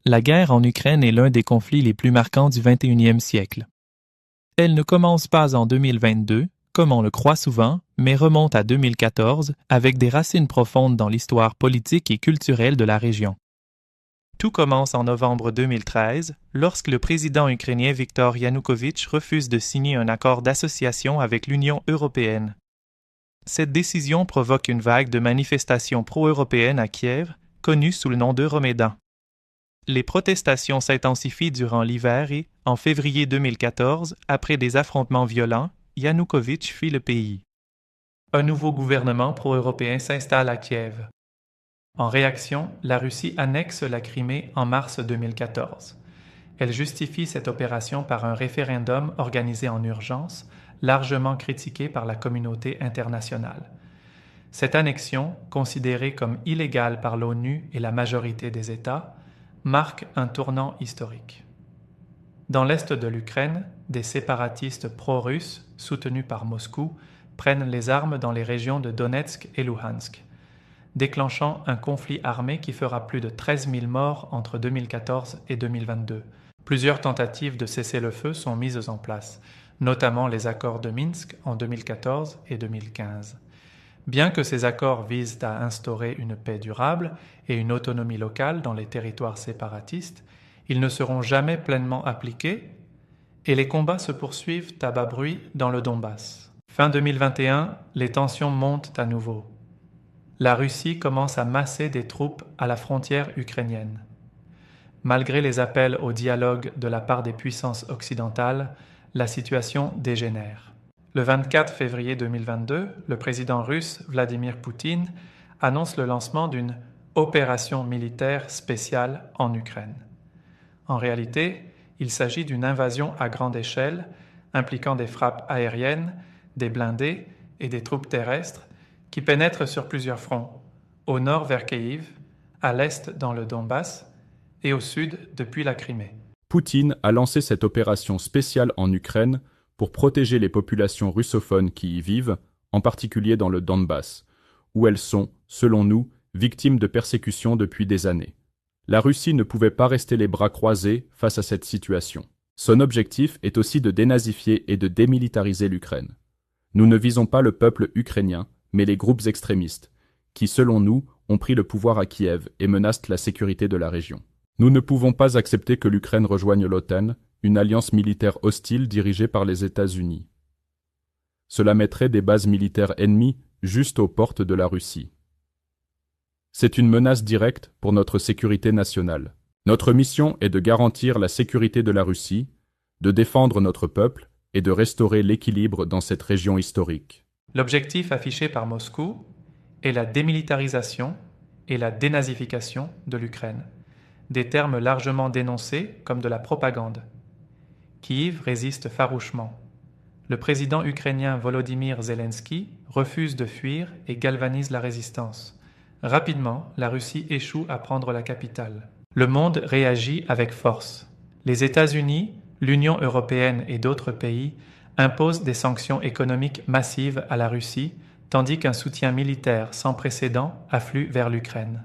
La guerre en Ukraine est l'un des conflits les plus marquants du 21e siècle. Elle ne commence pas en 2022, comme on le croit souvent, mais remonte à 2014 avec des racines profondes dans l'histoire politique et culturelle de la région. Tout commence en novembre 2013, lorsque le président ukrainien Viktor Yanukovych refuse de signer un accord d'association avec l'Union européenne. Cette décision provoque une vague de manifestations pro-européennes à Kiev, connues sous le nom d'Euromaidan. Les protestations s'intensifient durant l'hiver et, en février 2014, après des affrontements violents, Yanukovych fuit le pays. Un nouveau gouvernement pro-européen s'installe à Kiev. En réaction, la Russie annexe la Crimée en mars 2014. Elle justifie cette opération par un référendum organisé en urgence, largement critiqué par la communauté internationale. Cette annexion, considérée comme illégale par l'ONU et la majorité des États, marque un tournant historique. Dans l'est de l'Ukraine, des séparatistes pro-russes, soutenus par Moscou, prennent les armes dans les régions de Donetsk et Luhansk, déclenchant un conflit armé qui fera plus de 13 000 morts entre 2014 et 2022. Plusieurs tentatives de cessez-le-feu sont mises en place, notamment les accords de Minsk en 2014 et 2015. Bien que ces accords visent à instaurer une paix durable et une autonomie locale dans les territoires séparatistes, ils ne seront jamais pleinement appliqués et les combats se poursuivent à bas bruit dans le Donbass. Fin 2021, les tensions montent à nouveau. La Russie commence à masser des troupes à la frontière ukrainienne. Malgré les appels au dialogue de la part des puissances occidentales, la situation dégénère. Le 24 février 2022, le président russe Vladimir Poutine annonce le lancement d'une opération militaire spéciale en Ukraine. En réalité, il s'agit d'une invasion à grande échelle, impliquant des frappes aériennes, des blindés et des troupes terrestres qui pénètrent sur plusieurs fronts, au nord vers Kyiv, à l'est dans le Donbass et au sud depuis la Crimée. Poutine a lancé cette opération spéciale en Ukraine pour protéger les populations russophones qui y vivent, en particulier dans le Donbass, où elles sont, selon nous, victimes de persécutions depuis des années. La Russie ne pouvait pas rester les bras croisés face à cette situation. Son objectif est aussi de dénazifier et de démilitariser l'Ukraine. Nous ne visons pas le peuple ukrainien, mais les groupes extrémistes, qui, selon nous, ont pris le pouvoir à Kiev et menacent la sécurité de la région. Nous ne pouvons pas accepter que l'Ukraine rejoigne l'OTAN, une alliance militaire hostile dirigée par les États-Unis. Cela mettrait des bases militaires ennemies juste aux portes de la Russie. C'est une menace directe pour notre sécurité nationale. Notre mission est de garantir la sécurité de la Russie, de défendre notre peuple et de restaurer l'équilibre dans cette région historique. L'objectif affiché par Moscou est la démilitarisation et la dénazification de l'Ukraine, des termes largement dénoncés comme de la propagande. Kyiv résiste farouchement. Le président ukrainien Volodymyr Zelensky refuse de fuir et galvanise la résistance. Rapidement, la Russie échoue à prendre la capitale. Le monde réagit avec force. Les États-Unis, l'Union européenne et d'autres pays imposent des sanctions économiques massives à la Russie, tandis qu'un soutien militaire sans précédent afflue vers l'Ukraine.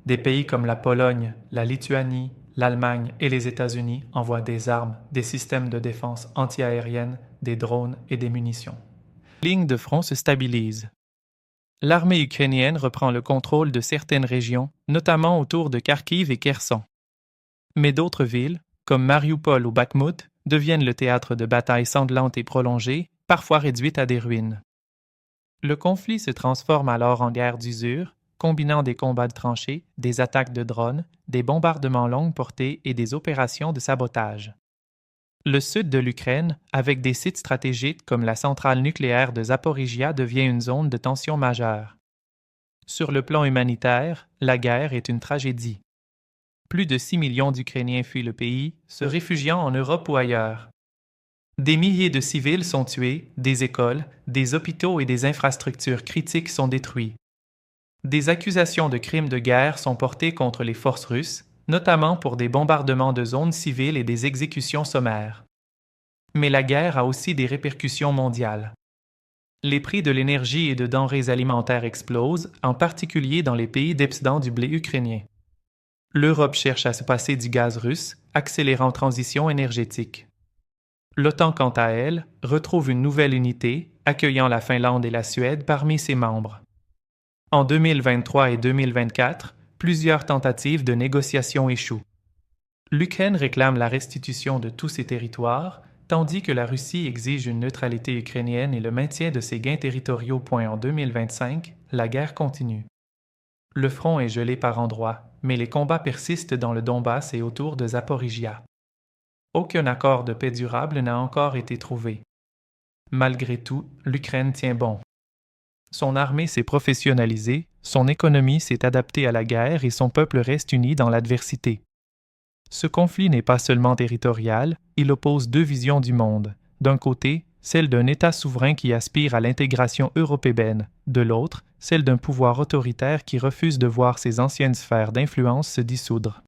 Des pays comme la Pologne, la Lituanie, l'Allemagne et les États-Unis envoient des armes, des systèmes de défense antiaérienne, des drones et des munitions. La ligne de front se stabilise. L'armée ukrainienne reprend le contrôle de certaines régions, notamment autour de Kharkiv et Kherson. Mais d'autres villes, comme Mariupol ou Bakhmut, deviennent le théâtre de batailles sanglantes et prolongées, parfois réduites à des ruines. Le conflit se transforme alors en guerre d'usure, combinant des combats de tranchées, des attaques de drones, des bombardements longue portée et des opérations de sabotage. Le sud de l'Ukraine, avec des sites stratégiques comme la centrale nucléaire de Zaporijia, devient une zone de tension majeure. Sur le plan humanitaire, la guerre est une tragédie. Plus de 6 millions d'Ukrainiens fuient le pays, se réfugiant en Europe ou ailleurs. Des milliers de civils sont tués, des écoles, des hôpitaux et des infrastructures critiques sont détruits. Des accusations de crimes de guerre sont portées contre les forces russes, notamment pour des bombardements de zones civiles et des exécutions sommaires. Mais la guerre a aussi des répercussions mondiales. Les prix de l'énergie et de denrées alimentaires explosent, en particulier dans les pays dépendants du blé ukrainien. L'Europe cherche à se passer du gaz russe, accélérant transition énergétique. L'OTAN, quant à elle, retrouve une nouvelle unité, accueillant la Finlande et la Suède parmi ses membres. En 2023 et 2024, plusieurs tentatives de négociation échouent. L'Ukraine réclame la restitution de tous ses territoires, tandis que la Russie exige une neutralité ukrainienne et le maintien de ses gains territoriaux. En 2025, la guerre continue. Le front est gelé par endroits, mais les combats persistent dans le Donbass et autour de Zaporijia. Aucun accord de paix durable n'a encore été trouvé. Malgré tout, l'Ukraine tient bon. Son armée s'est professionnalisée, son économie s'est adaptée à la guerre et son peuple reste uni dans l'adversité. Ce conflit n'est pas seulement territorial, il oppose deux visions du monde. D'un côté, celle d'un État souverain qui aspire à l'intégration européenne, de l'autre, celle d'un pouvoir autoritaire qui refuse de voir ses anciennes sphères d'influence se dissoudre.